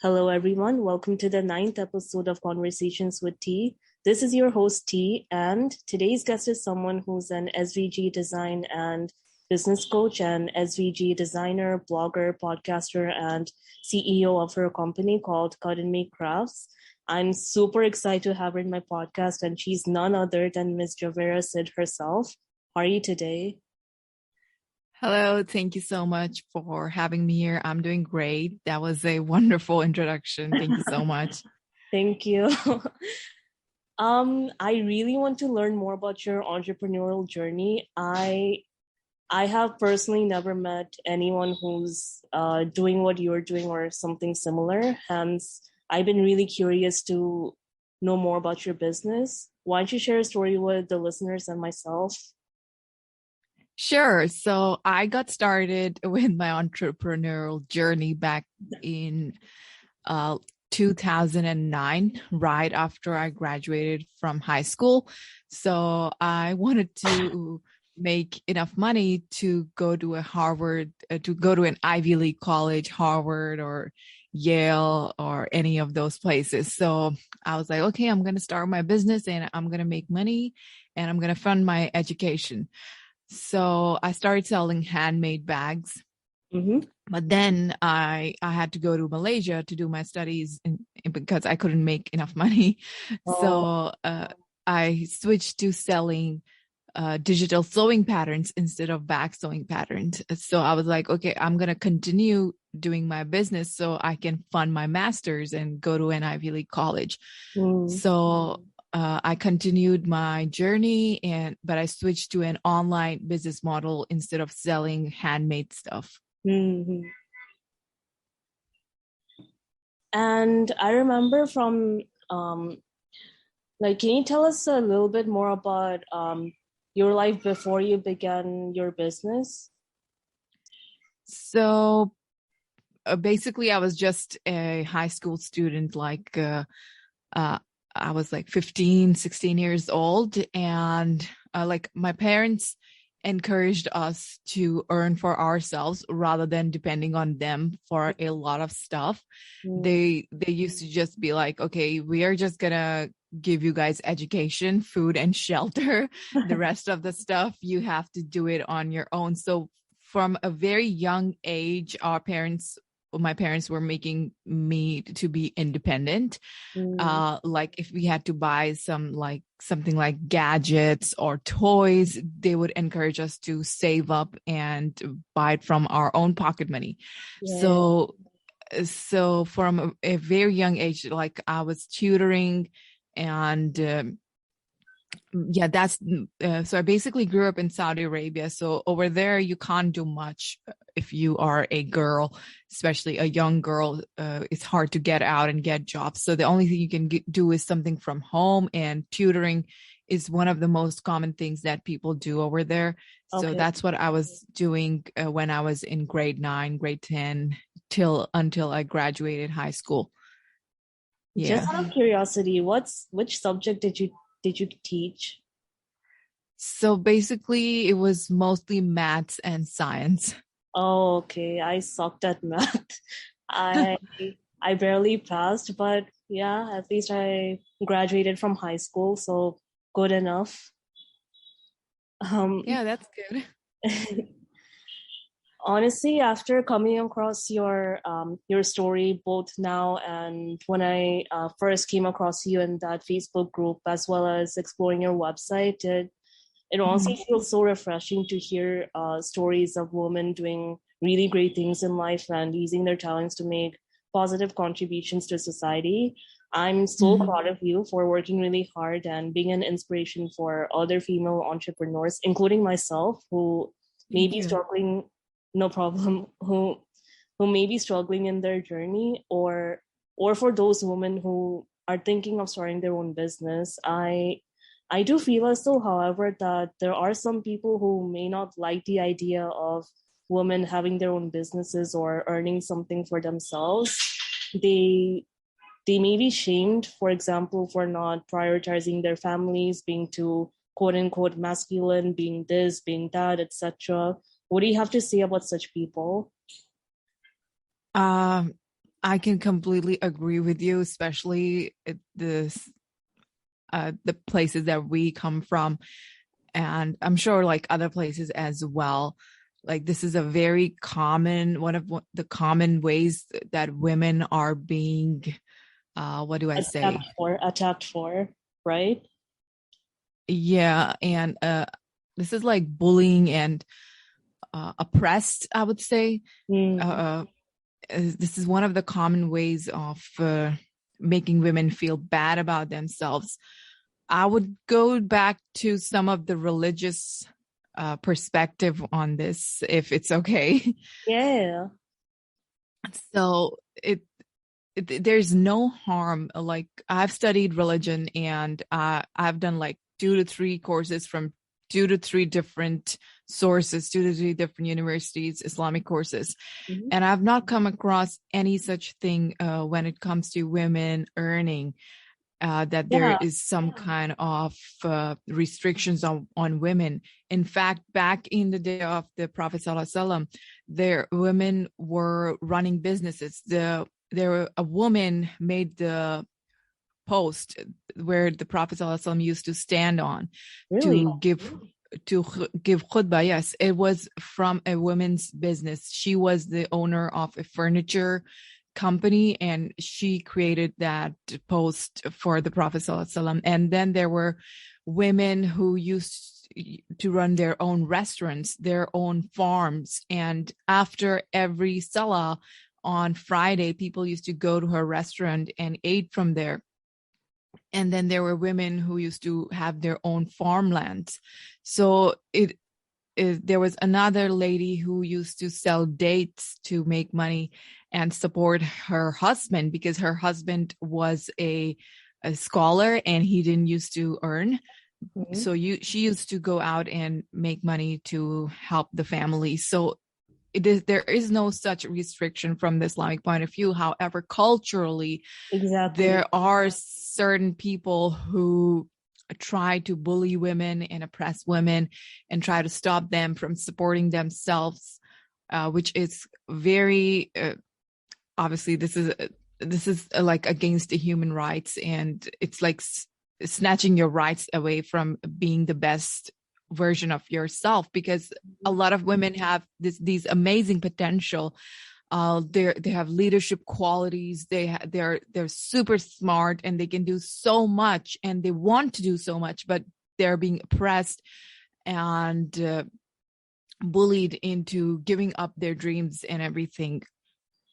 Hello, everyone. Welcome to the ninth episode of Conversations with T. This is your host, T, and today's guest is someone who's an SVG design and business coach and SVG designer, blogger, podcaster, and CEO of her company called Cut and Make Crafts. I'm super excited to have her in my podcast, and she's none other than Miss Javeriya herself. How are you today? Hello, thank you so much for having me here. I'm doing great. That was a wonderful introduction. Thank you so much. Thank you. I really want to learn more about your entrepreneurial journey. I have personally never met anyone who's doing what you're doing or something similar. Hence, I've been really curious to know more about your business. Why don't you share a story with the listeners and myself? Sure. So I got started with my entrepreneurial journey back in 2009, right after I graduated from high school. So I wanted to make enough money to go to an Ivy League college, Harvard or Yale or any of those places. So I was like, okay, I'm going to start my business and I'm going to make money and I'm going to fund my education. So I started selling handmade bags. Mm-hmm. But then I had to go to Malaysia to do my studies because I couldn't make enough money. So I switched to selling digital sewing patterns instead of bag sewing patterns. So I was like, okay, I'm going to continue doing my business so I can fund my master's and go to an Ivy League college. So I continued my journey, but I switched to an online business model instead of selling handmade stuff. Mm-hmm. And I remember from, can you tell us a little bit more about your life before you began your business? So basically, I was just a high school student, I was like 15, 16 years old. And my parents encouraged us to earn for ourselves rather than depending on them for a lot of stuff. They used to just be like, okay, we are just gonna give you guys education, food, and shelter. The rest of the stuff, you have to do it on your own. So from a very young age, my parents were making me to be independent. Like if we had to buy something like gadgets or toys, they would encourage us to save up and buy it from our own pocket money. Yeah. So from a very young age, like I was tutoring and so I basically grew up in Saudi Arabia. So over there, you can't do much if you are a girl, especially a young girl. It's hard to get out and get jobs. So the only thing you can do is something from home, and tutoring is one of the most common things that people do over there. Okay. So that's what I was doing when I was in grade 9, grade 10, until I graduated high school. Yeah. Just out of curiosity, which subject did you teach? So basically it was mostly maths and science. Oh, okay. I sucked at math. I barely passed, but yeah, at least I graduated from high school, so good enough. Yeah, that's good. Honestly, after coming across your story, both now and when I first came across you in that Facebook group, as well as exploring your website, it honestly feels so refreshing to hear stories of women doing really great things in life and using their talents to make positive contributions to society. I'm so proud of you for working really hard and being an inspiration for other female entrepreneurs, including myself, who may be struggling. No problem. Who may be struggling in their journey, or for those women who are thinking of starting their own business. I do feel as though, however, that there are some people who may not like the idea of women having their own businesses or earning something for themselves. They may be shamed, for example, for not prioritizing their families, being too quote unquote masculine, being this, being that, etc. What do you have to say about such people? I can completely agree with you, especially at the places that we come from. And I'm sure like other places as well. Like this is a very common, one of the common ways that women are being, what do I say? Attacked for, right? Yeah. And this is like bullying and oppressed, I would say. Uh, this is one of the common ways of making women feel bad about themselves. I would go back to some of the religious perspective on this, if it's okay. Yeah. So there's no harm. Like I've studied religion, and I've done like 2 to 3 courses from 2 to 3 different sources, 2 to 3 different universities, Islamic courses. Mm-hmm. And I've not come across any such thing when it comes to women earning. That there is some kind of restrictions on women. In fact, back in the day of the Prophet ﷺ, there women were running businesses. A woman made the post where the Prophet ﷺ used to stand on to give khutbah. Yes, it was from a woman's business. She was the owner of a furniture company, and she created that post for the Prophet ﷺ. And then there were women who used to run their own restaurants, their own farms, and after every salah on Friday, people used to go to her restaurant and ate from there. And then there were women who used to have their own farmlands. So there was another lady who used to sell dates to make money and support her husband, because her husband was a scholar and he didn't used to earn. Mm-hmm. So she used to go out and make money to help the family. So there is no such restriction from the Islamic point of view. However, culturally, there are certain people who try to bully women and oppress women and try to stop them from supporting themselves, which is very obviously this is like against the human rights, and it's like snatching your rights away from being the best version of yourself, because a lot of women have these amazing potential. They have leadership qualities. They're super smart, and they can do so much, and they want to do so much, but they're being oppressed and bullied into giving up their dreams and everything.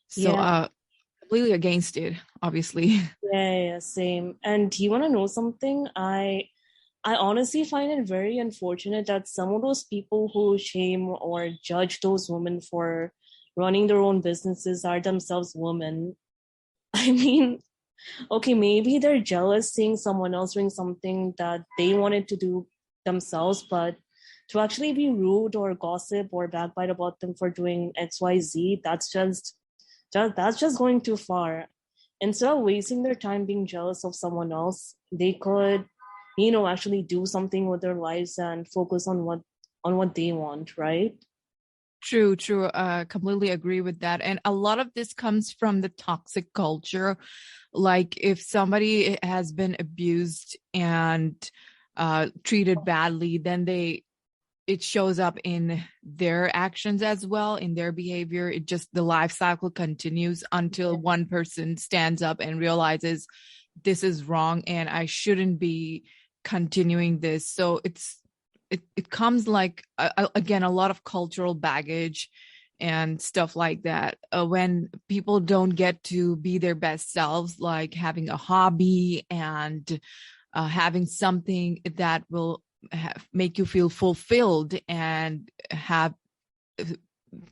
So completely against it, obviously. Yeah, same. And you want to know something? I honestly find it very unfortunate that some of those people who shame or judge those women for running their own businesses are themselves women. I mean, okay, maybe they're jealous seeing someone else doing something that they wanted to do themselves, but to actually be rude or gossip or backbite about them for doing XYZ, that's just going too far. Instead of wasting their time being jealous of someone else, they could, actually do something with their lives and focus on what they want, right? True. Completely agree with that. And a lot of this comes from the toxic culture. Like if somebody has been abused and treated badly, then it shows up in their actions as well, in their behavior. The life cycle continues until one person stands up and realizes this is wrong and I shouldn't be continuing this. So it comes like, again, a lot of cultural baggage and stuff like that. When people don't get to be their best selves, like having a hobby and having something that will make you feel fulfilled and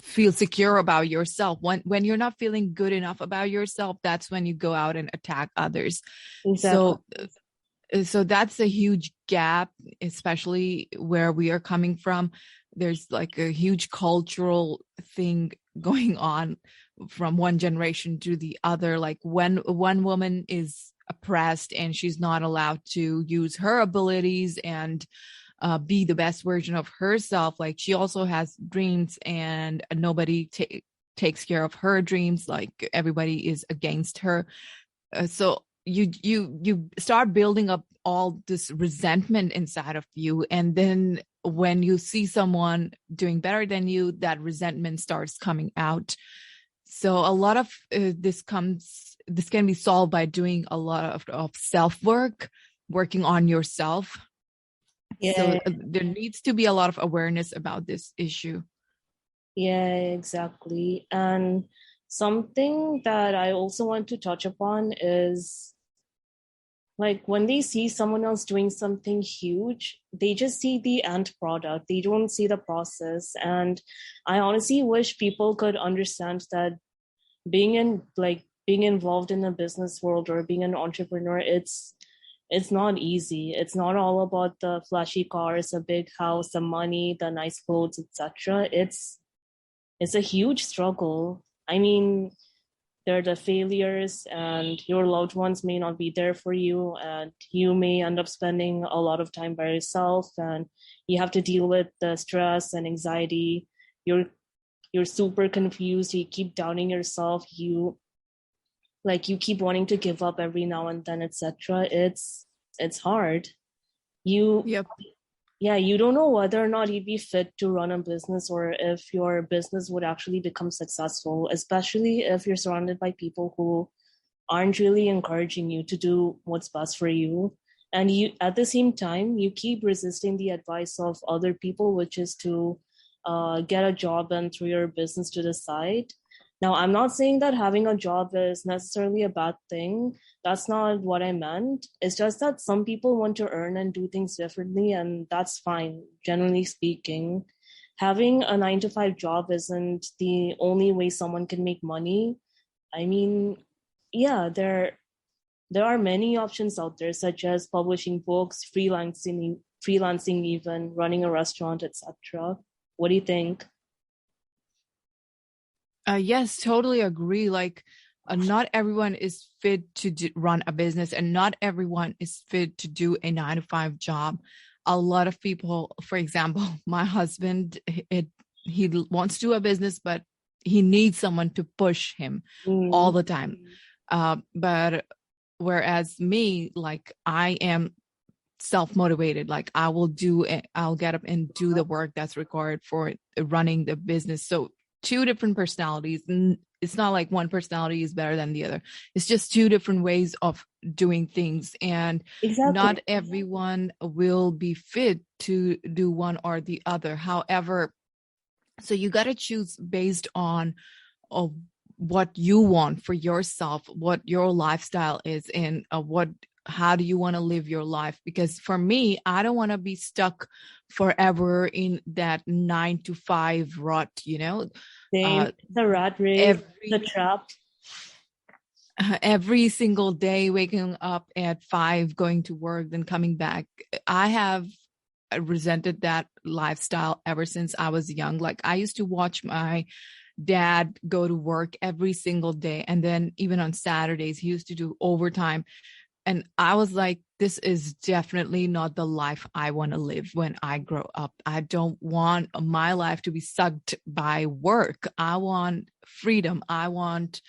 feel secure about yourself. When you're not feeling good enough about yourself, that's when you go out and attack others. Exactly. So that's a huge gap, especially where we are coming from. There's like a huge cultural thing going on from one generation to the other. Like when one woman is oppressed and she's not allowed to use her abilities and be the best version of herself, like she also has dreams and nobody takes care of her dreams, like everybody is against her. So you start building up all this resentment inside of you, and then when you see someone doing better than you, that resentment starts coming out. So a lot of this can be solved by doing a lot of self work, working on yourself. Yeah. So there needs to be a lot of awareness about this issue. Yeah, exactly. And something that I also want to touch upon is like when they see someone else doing something huge, they just see the end product. They don't see the process. And I honestly wish people could understand that being involved in the business world or being an entrepreneur, it's not easy. It's not all about the flashy cars, a big house, the money, the nice clothes, etc. It's a huge struggle. I mean, there are the failures, and your loved ones may not be there for you, and you may end up spending a lot of time by yourself, and you have to deal with the stress and anxiety. You're super confused. You keep doubting yourself. You keep wanting to give up every now and then, etc. It's hard. You Yep. Yeah, you don't know whether or not you'd be fit to run a business or if your business would actually become successful, especially if you're surrounded by people who aren't really encouraging you to do what's best for you. And you, at the same time, you keep resisting the advice of other people, which is to get a job and throw your business to the side. Now, I'm not saying that having a job is necessarily a bad thing. That's not what I meant. It's just that some people want to earn and do things differently, and that's fine, generally speaking. Having a 9 to 5 job isn't the only way someone can make money. I mean, yeah, there are many options out there, such as publishing books, freelancing even, running a restaurant, etc. What do you think? Yes, totally agree. Like, not everyone is fit to run a business, and not everyone is fit to do a 9 to 5 job. A lot of people, for example, my husband, he wants to do a business, but he needs someone to push him all the time. But whereas me, like, I am self-motivated. Like, I'll get up and do the work that's required for running the business. So two different personalities. It's not like one personality is better than the other. It's just two different ways of doing things. And Exactly. not everyone will be fit to do one or the other. However, so you got to choose based on what you want for yourself, what your lifestyle is, and how do you want to live your life? Because for me, I don't want to be stuck forever in that 9 to 5 rut, Same. The rat race, the trap. Every single day, waking up at 5, going to work, then coming back. I have resented that lifestyle ever since I was young. Like, I used to watch my dad go to work every single day, and then even on Saturdays he used to do overtime. And I was like, this is definitely not the life I want to live when I grow up. I don't want my life to be sucked by work. I want freedom. I want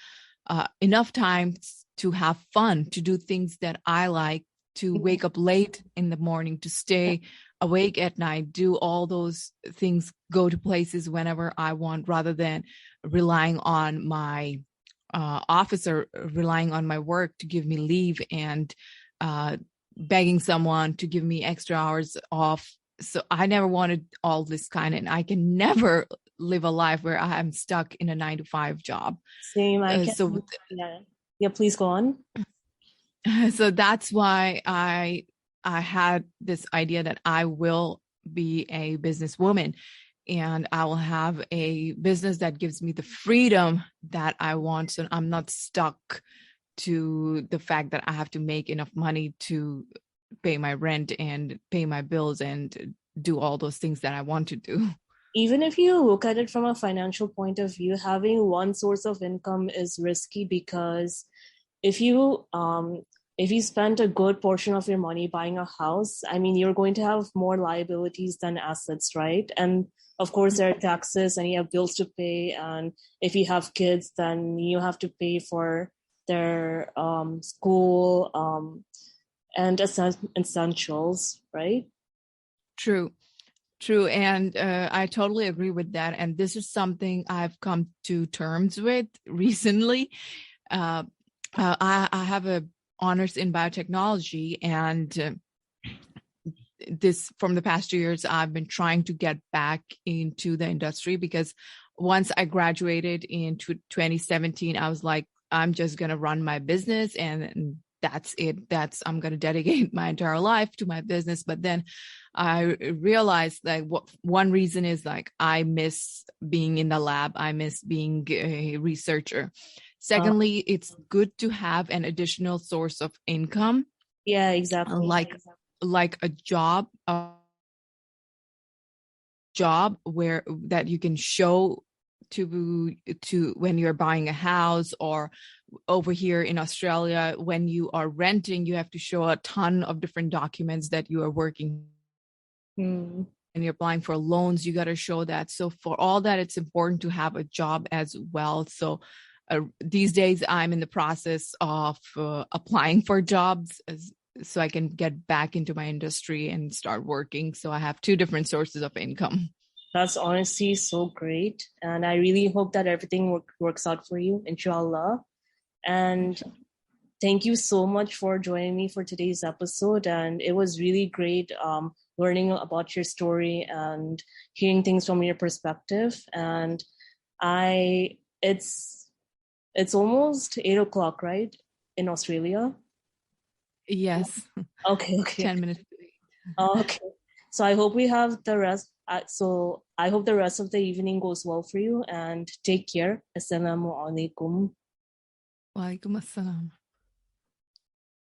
enough time to have fun, to do things that I like, to wake up late in the morning, to stay awake at night, do all those things, go to places whenever I want, rather than relying on my officer, relying on my work to give me leave, and begging someone to give me extra hours off. So I never wanted all this kind, and I can never live a life where I am stuck in a 9 to 5 job. Same. Yeah, please go on. So that's why I had this idea that I will be a businesswoman, and I will have a business that gives me the freedom that I want. So I'm not stuck to the fact that I have to make enough money to pay my rent and pay my bills and do all those things that I want to do. Even if you look at it from a financial point of view, having one source of income is risky, because if you if you spend a good portion of your money buying a house, I mean, you're going to have more liabilities than assets, right? And of course, there are taxes and you have bills to pay. And if you have kids, then you have to pay for their school and essentials, right? True. True. And I totally agree with that. And this is something I've come to terms with recently. I have a honors in biotechnology, and this from the past 2 years, I've been trying to get back into the industry because once I graduated in 2017, I was like, I'm just going to run my business and that's it. I'm going to dedicate my entire life to my business. But then I realized that one reason is like, I miss being in the lab. I miss being a researcher. Secondly, it's good to have an additional source of income. Yeah, exactly. Like a job where that you can show to when you're buying a house, or over here in Australia, when you are renting, you have to show a ton of different documents that you are working. And you're applying for loans, you got to show that. So for all that, it's important to have a job as well. So these days I'm in the process of applying for jobs so I can get back into my industry and start working. So I have two different sources of income. That's honestly so great. And I really hope that everything works out for you, inshallah. And thank you so much for joining me for today's episode. And it was really great learning about your story and hearing things from your perspective. And it's almost 8 o'clock, right? In Australia? Yes. Okay. 10 minutes. Okay. So I hope we have the rest. So I hope the rest of the evening goes well for you and take care. Assalamu alaikum. Wa alaikum assalam.